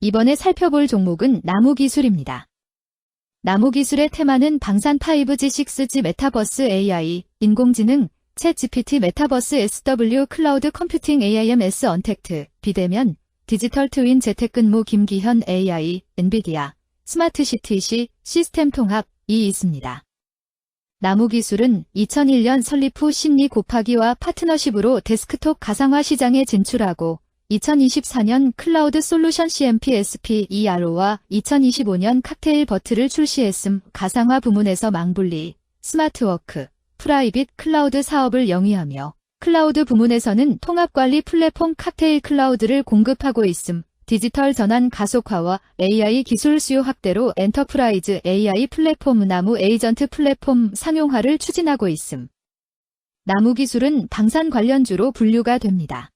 이번에 살펴볼 종목은 나무기술입니다. 나무기술의 테마는 방산 5G6G 메타버스 AI, 인공지능, 챗 GPT 메타버스 SW 클라우드 컴퓨팅 AIMS 언택트, 비대면, 디지털 트윈 재택근무 김기현 AI, 엔비디아, 스마트시티 시스템 통합이 있습니다. 나무기술은 2001년 설립 후 심리 곱하기와 파트너십으로 데스크톱 가상화 시장에 진출하고 2024년 클라우드 솔루션 CMP/SP/ERO와 2025년 칵테일 버트를 출시했음. 가상화 부문에서 망분리, 스마트워크, 프라이빗 클라우드 사업을 영위하며 클라우드 부문에서는 통합관리 플랫폼 칵테일 클라우드를 공급하고 있음. 디지털 전환 가속화와 AI 기술 수요 확대로 엔터프라이즈 AI 플랫폼 나무 에이전트 플랫폼 상용화를 추진하고 있음. 나무기술은 방산 관련주로 분류가 됩니다.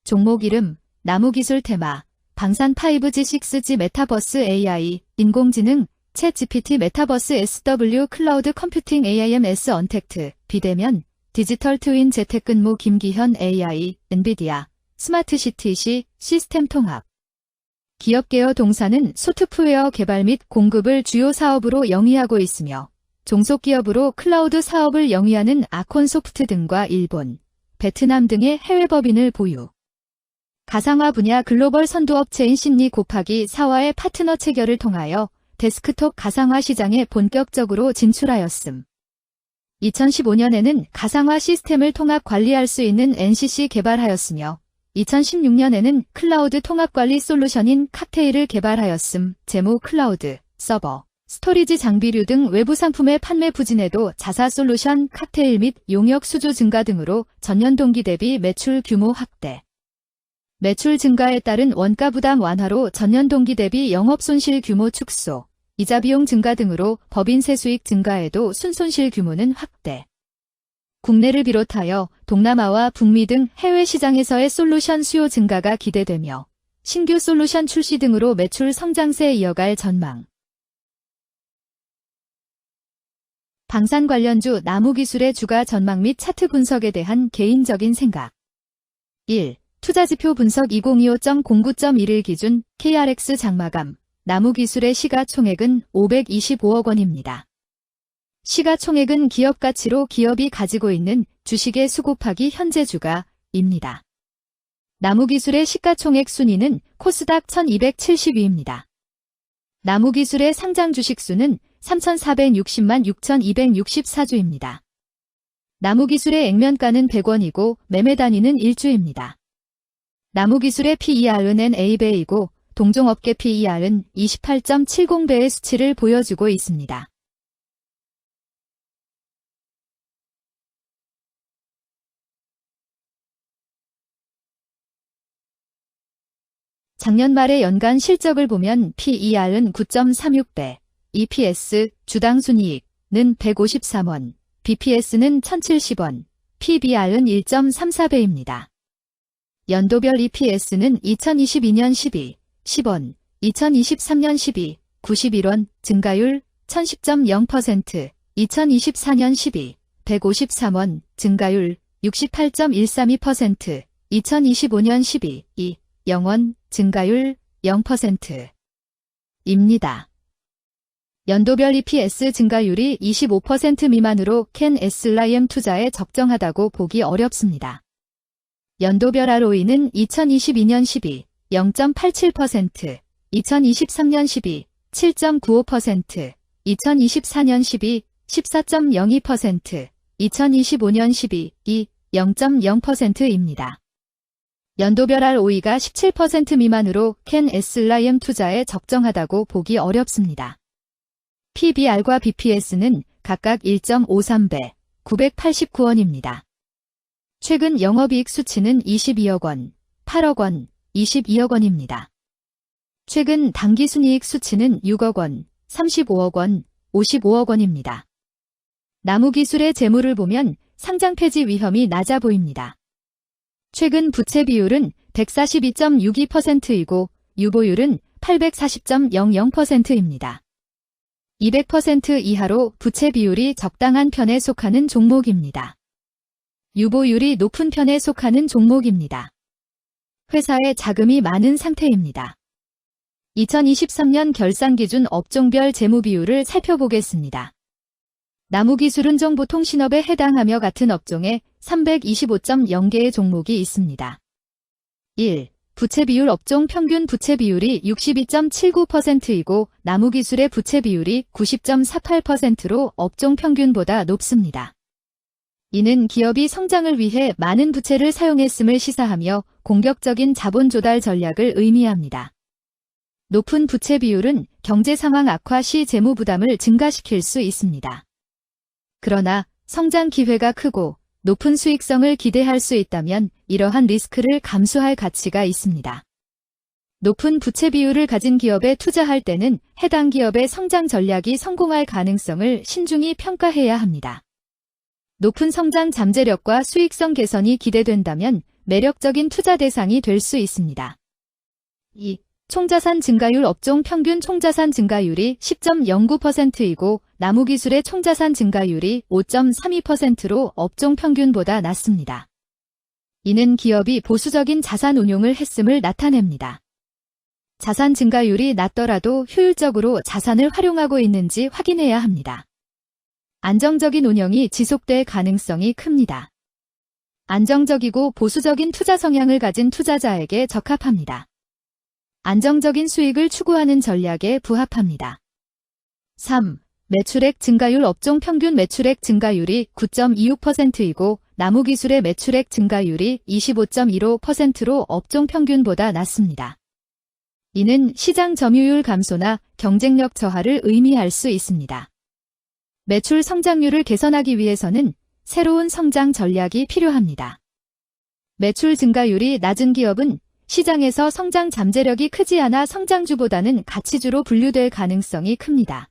종목 이름, 나무기술 테마, 방산 5G6G 메타버스 AI, 인공지능, 챗 GPT 메타버스 SW 클라우드 컴퓨팅 AIMS 언택트, 비대면, 디지털 트윈 재택근무 김기현 AI, 엔비디아, 스마트시티 시스템 통합. 기업계열 동사는 소프트웨어 개발 및 공급을 주요 사업으로 영위하고 있으며 종속기업으로 클라우드 사업을 영위하는 아콘소프트 등과 일본, 베트남 등의 해외 법인을 보유. 가상화 분야 글로벌 선도업체인 심리 곱하기 4와의 파트너 체결을 통하여 데스크톱 가상화 시장에 본격적으로 진출하였음. 2015년에는 가상화 시스템을 통합 관리할 수 있는 NCC 개발하였으며 2016년에는 클라우드 통합관리 솔루션인 칵테일을 개발하였음. 재무 클라우드, 서버, 스토리지 장비류 등 외부 상품의 판매 부진에도 자사 솔루션 칵테일 및 용역 수주 증가 등으로 전년 동기 대비 매출 규모 확대. 매출 증가에 따른 원가 부담 완화로 전년 동기 대비 영업손실 규모 축소, 이자 비용 증가 등으로 법인세 수익 증가에도 순손실 규모는 확대. 국내를 비롯하여 동남아와 북미 등 해외 시장에서의 솔루션 수요 증가가 기대되며 신규 솔루션 출시 등으로 매출 성장세 이어갈 전망. 방산 관련주 나무기술의 주가 전망 및 차트 분석에 대한 개인적인 생각. 1. 투자지표 분석 2025.09.1일 기준 KRX 장마감, 나무기술의 시가총액은 525억 원입니다. 시가총액은 기업가치로 기업이 가지고 있는 주식의 수 곱하기 현재 주가입니다. 나무기술의 시가총액 순위는 코스닥 1272입니다. 나무기술의 상장 주식수는 3460만 6264주입니다. 나무기술의 액면가는 100원이고 매매 단위는 1주입니다. 나무기술의 PER은 NA배이고 동종업계 PER은 28.70배의 수치를 보여주고 있습니다. 작년 말의 연간 실적을 보면 PER은 9.36배, EPS, 주당 순이익은 153원, BPS는 1070원, PBR은 1.34배입니다. 연도별 EPS는 2022년 12, 10원, 2023년 12, 91원, 증가율 1010.0%, 2024년 12, 153원, 증가율 68.132%, 2025년 12, 2, 0원, 증가율 0%입니다. 연도별 EPS 증가율이 25% 미만으로 캔 SLIM 투자에 적정하다고 보기 어렵습니다. 연도별 ROE는 2022년 12, 0.87%, 2023년 12, 7.95%, 2024년 12, 14.02%, 2025년 12, 2, 0.0%입니다. 연도별 ROE가 17% 미만으로 캔 SLIM 투자에 적정하다고 보기 어렵습니다. PBR과 BPS는 각각 1.53배, 989원입니다. 최근 영업이익 수치는 22억 원, 8억 원, 22억 원입니다. 최근 당기순이익 수치는 6억 원, 35억 원, 55억 원입니다. 나무기술의 재물을 보면 상장 폐지 위험이 낮아 보입니다. 최근 부채 비율은 142.62%이고 유보율은 840.00%입니다. 200% 이하로 부채 비율이 적당한 편에 속하는 종목입니다. 유보율이 높은 편에 속하는 종목입니다. 회사에 자금이 많은 상태입니다. 2023년 결산 기준 업종별 재무 비율을 살펴보겠습니다. 나무기술은 정보통 신업에 해당하며 같은 업종에 325.0개의 종목이 있습니다. 1. 부채 비율 업종 평균 부채 비율이 62.79%이고 나무기술의 부채 비율이 90.48%로 업종 평균보다 높습니다. 이는 기업이 성장을 위해 많은 부채를 사용했음을 시사하며 공격적인 자본 조달 전략을 의미합니다. 높은 부채 비율은 경제 상황 악화 시 재무 부담을 증가시킬 수 있습니다. 그러나 성장 기회가 크고 높은 수익성을 기대할 수 있다면 이러한 리스크를 감수할 가치가 있습니다. 높은 부채 비율을 가진 기업에 투자할 때는 해당 기업의 성장 전략이 성공할 가능성을 신중히 평가해야 합니다. 높은 성장 잠재력과 수익성 개선이 기대된다면 매력적인 투자 대상이 될 수 있습니다. 2. 총자산 증가율 업종 평균 총자산 증가율이 10.09%이고 나무기술의 총자산 증가율이 5.32%로 업종 평균보다 낮습니다. 이는 기업이 보수적인 자산 운용을 했음을 나타냅니다. 자산 증가율이 낮더라도 효율적으로 자산을 활용하고 있는지 확인해야 합니다. 안정적인 운영이 지속될 가능성이 큽니다. 안정적이고 보수적인 투자 성향을 가진 투자자에게 적합합니다. 안정적인 수익을 추구하는 전략에 부합합니다. 3. 매출액 증가율 업종 평균 매출액 증가율이 9.26%이고 나무기술의 매출액 증가율이 25.15%로 업종 평균보다 낮습니다. 이는 시장 점유율 감소나 경쟁력 저하를 의미할 수 있습니다. 매출 성장률을 개선하기 위해서는 새로운 성장 전략이 필요합니다. 매출 증가율이 낮은 기업은 시장에서 성장 잠재력이 크지 않아 성장주보다는 가치주로 분류될 가능성이 큽니다.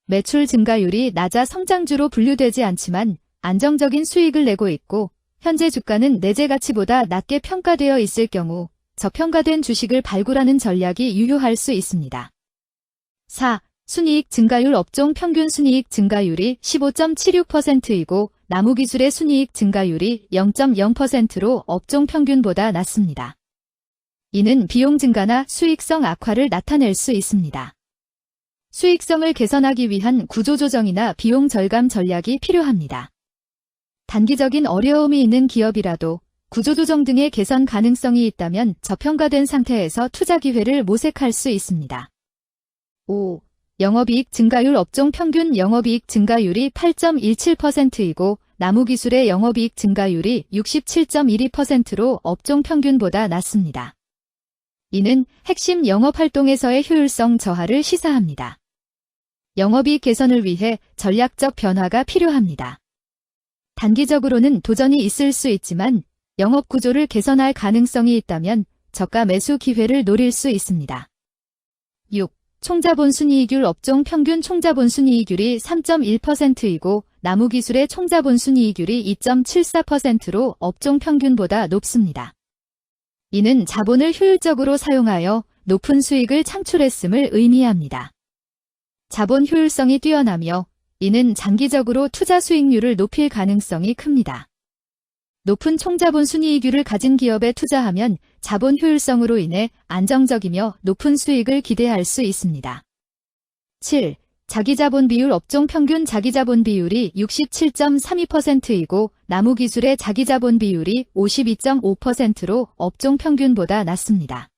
매출 증가율이 낮아 성장주로 분류되지 않지만 안정적인 수익을 내고 있고 현재 주가는 내재 가치보다 낮게 평가되어 있을 경우 저평가된 주식을 발굴하는 전략이 유효할 수 있습니다. 4. 순이익 증가율 업종 평균 순이익 증가율이 15.76%이고 나무기술의 순이익 증가율이 0.0%로 업종 평균보다 낮습니다. 이는 비용 증가나 수익성 악화를 나타낼 수 있습니다. 수익성을 개선하기 위한 구조조정이나 비용 절감 전략이 필요합니다. 단기적인 어려움이 있는 기업이라도 구조조정 등의 개선 가능성이 있다면 저평가된 상태에서 투자 기회를 모색할 수 있습니다. 5. 영업이익 증가율 업종 평균 영업이익 증가율이 8.17%이고 나무기술의 영업이익 증가율이 67.12%로 업종 평균보다 낮습니다. 이는 핵심 영업활동에서의 효율성 저하를 시사합니다. 영업이익 개선을 위해 전략적 변화가 필요합니다. 단기적으로는 도전이 있을 수 있지만 영업 구조를 개선할 가능성이 있다면 저가 매수 기회를 노릴 수 있습니다. 6. 총자본 순이익률 업종 평균 총자본 순이익률이 3.1%이고 나무기술의 총자본 순이익률이 2.74%로 업종 평균보다 높습니다. 이는 자본을 효율적으로 사용하여 높은 수익을 창출했음을 의미합니다. 자본 효율성이 뛰어나며 이는 장기적으로 투자 수익률을 높일 가능성이 큽니다. 높은 총자본 순이익률을 가진 기업에 투자하면 자본 효율성으로 인해 안정적이며 높은 수익을 기대할 수 있습니다. 7. 자기자본 비율 업종 평균 자기자본 비율이 67.32%이고 나무기술의 자기자본 비율이 52.5%로 업종 평균보다 낮습니다.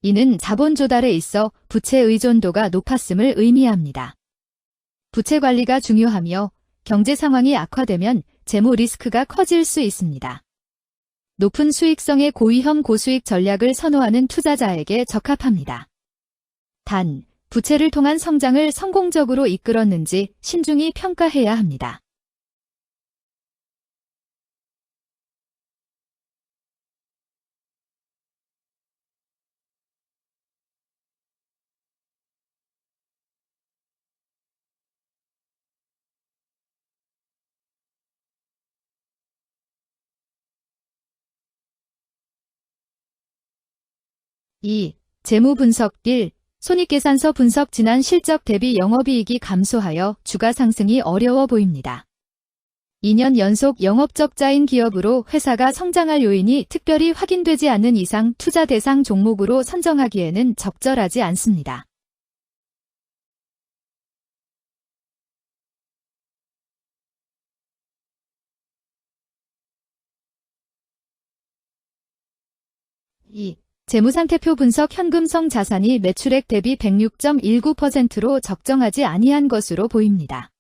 이는 자본 조달에 있어 부채 의존도가 높았음을 의미합니다. 부채 관리가 중요하며 경제 상황이 악화되면 재무 리스크가 커질 수 있습니다. 높은 수익성의 고위험 고수익 전략을 선호하는 투자자에게 적합합니다. 단, 부채를 통한 성장을 성공적으로 이끌었는지 신중히 평가해야 합니다. (2) 재무 분석 1. 손익계산서 분석 지난 실적 대비 영업이익이 감소하여 주가 상승이 어려워 보입니다. 2년 연속 영업적자인 기업으로 회사가 성장할 요인이 특별히 확인되지 않는 이상 투자 대상 종목으로 선정하기에는 적절하지 않습니다. 재무상태표 분석 현금성 자산이 매출액 대비 106.19%로 적정하지 아니한 것으로 보입니다.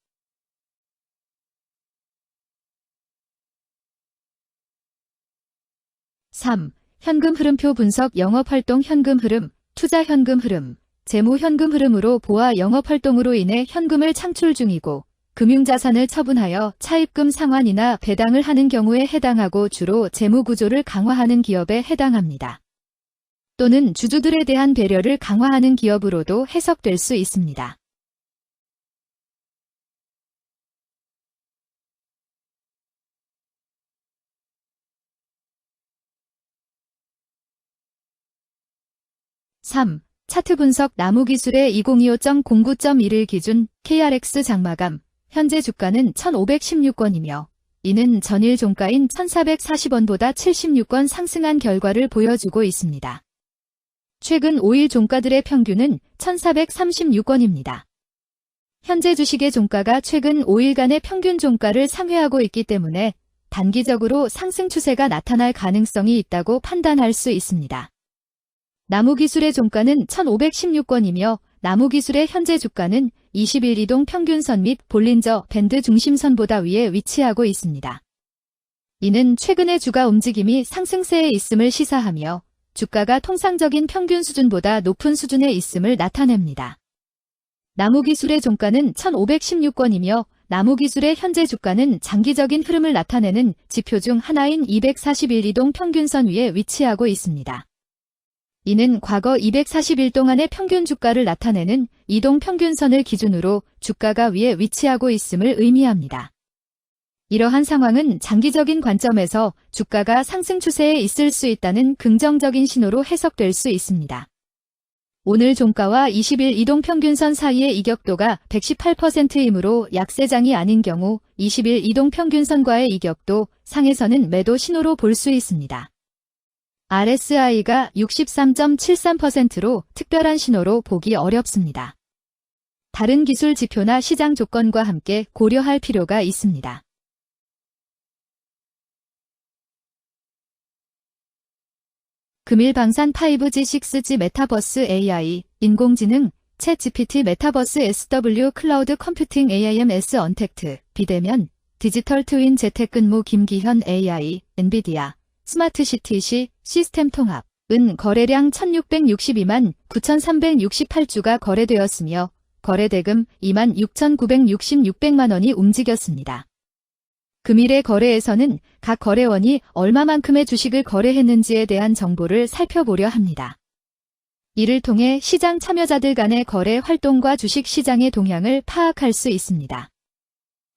3. 현금 흐름표 분석 영업활동 현금 흐름, 투자 현금 흐름, 재무 현금 흐름으로 보아 영업활동으로 인해 현금을 창출 중이고 금융자산을 처분하여 차입금 상환이나 배당을 하는 경우에 해당하고 주로 재무구조를 강화하는 기업에 해당합니다. 또는 주주들에 대한 배려를 강화하는 기업으로도 해석될 수 있습니다. (3) 차트 분석 나무기술의 2025.09.1일 기준 KRX 장마감 현재 주가는 1,516원이며 이는 전일 종가인 1,440원보다 76원 상승한 결과를 보여주고 있습니다. 최근 5일 종가들의 평균은 1,436원입니다. 현재 주식의 종가가 최근 5일간의 평균 종가를 상회하고 있기 때문에 단기적으로 상승 추세가 나타날 가능성이 있다고 판단할 수 있습니다. 나무기술의 종가는 1,516원이며 나무기술의 현재 주가는 20일 이동 평균선 및 볼린저 밴드 중심선보다 위에 위치하고 있습니다. 이는 최근의 주가 움직임이 상승세에 있음을 시사하며 주가가 통상적인 평균 수준보다 높은 수준에 있음을 나타냅니다. 나무기술의 종가는 1,516원이며 나무기술의 현재 주가는 장기적인 흐름을 나타내는 지표 중 하나인 241 이동 평균선 위에 위치하고 있습니다. 이는 과거 240일 동안의 평균 주가를 나타내는 이동 평균선을 기준으로 주가가 위에 위치하고 있음을 의미합니다. 이러한 상황은 장기적인 관점에서 주가가 상승 추세에 있을 수 있다는 긍정적인 신호로 해석될 수 있습니다. 오늘 종가와 20일 이동평균선 사이의 이격도가 118%이므로 약세장이 아닌 경우 20일 이동평균선과의 이격도 상에서는 매도 신호로 볼 수 있습니다. RSI가 63.73%로 특별한 신호로 보기 어렵습니다. 다른 기술 지표나 시장 조건과 함께 고려할 필요가 있습니다. 금일 방산 5G 6G 메타버스 AI, 인공지능, 챗 GPT 메타버스 SW 클라우드 컴퓨팅 AIMS 언택트, 비대면, 디지털 트윈 재택근무 김기현 AI, 엔비디아, 스마트시티 시 시스템 통합, 은 거래량 1662만 9368주가 거래되었으며 거래대금 26,966만 원이 움직였습니다. 금일의 거래에서는 각 거래원이 얼마만큼의 주식을 거래했는지에 대한 정보를 살펴보려 합니다. 이를 통해 시장 참여자들 간의 거래 활동과 주식 시장의 동향을 파악할 수 있습니다.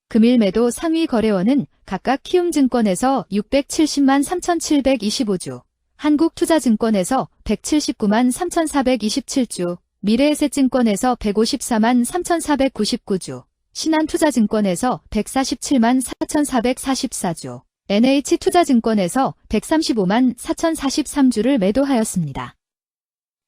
금일 매도 상위 거래원은 각각 키움증권에서 670만 3,725주, 한국투자증권에서 179만 3,427주, 미래에셋증권에서 154만 3,499주, 신한투자증권에서 147만 4,444주, NH투자증권에서 135만 4,043주를 매도하였습니다.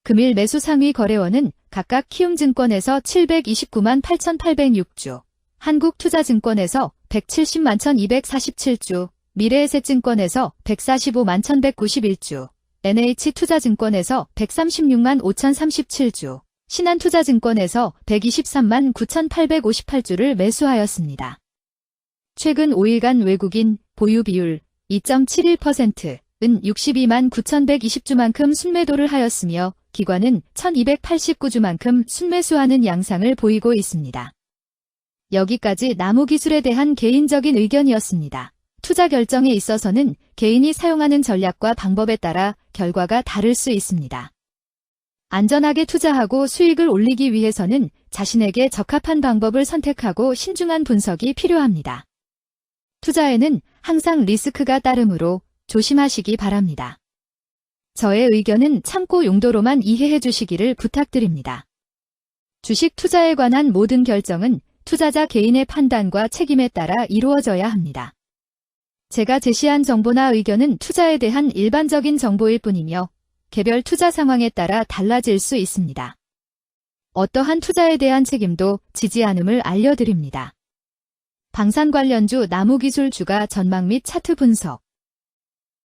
금일 매수 상위 거래원은 각각 키움증권에서 729만 8,806주, 한국투자증권에서 170만 1,247주, 미래에셋증권에서 145만 1,191주, NH투자증권에서 136만 5,037주, 신한투자증권에서 123만 9,858주를 매수하였습니다. 최근 5일간 외국인 보유 비율 2.71%은 62만 9,120주만큼 순매도를 하였으며 기관은 1,289주만큼 순매수하는 양상을 보이고 있습니다. 여기까지 나무기술에 대한 개인적인 의견이었습니다. 투자 결정에 있어서는 개인이 사용하는 전략과 방법에 따라 결과가 다를 수 있습니다. 안전하게 투자하고 수익을 올리기 위해서는 자신에게 적합한 방법을 선택하고 신중한 분석이 필요합니다. 투자에는 항상 리스크가 따르므로 조심하시기 바랍니다. 저의 의견은 참고 용도로만 이해해 주시기를 부탁드립니다. 주식 투자에 관한 모든 결정은 투자자 개인의 판단과 책임에 따라 이루어져야 합니다. 제가 제시한 정보나 의견은 투자에 대한 일반적인 정보일 뿐이며 개별 투자 상황에 따라 달라질 수 있습니다. 어떠한 투자에 대한 책임도 지지 않음을 알려드립니다. 방산 관련주 나무기술 주가 전망 및 차트 분석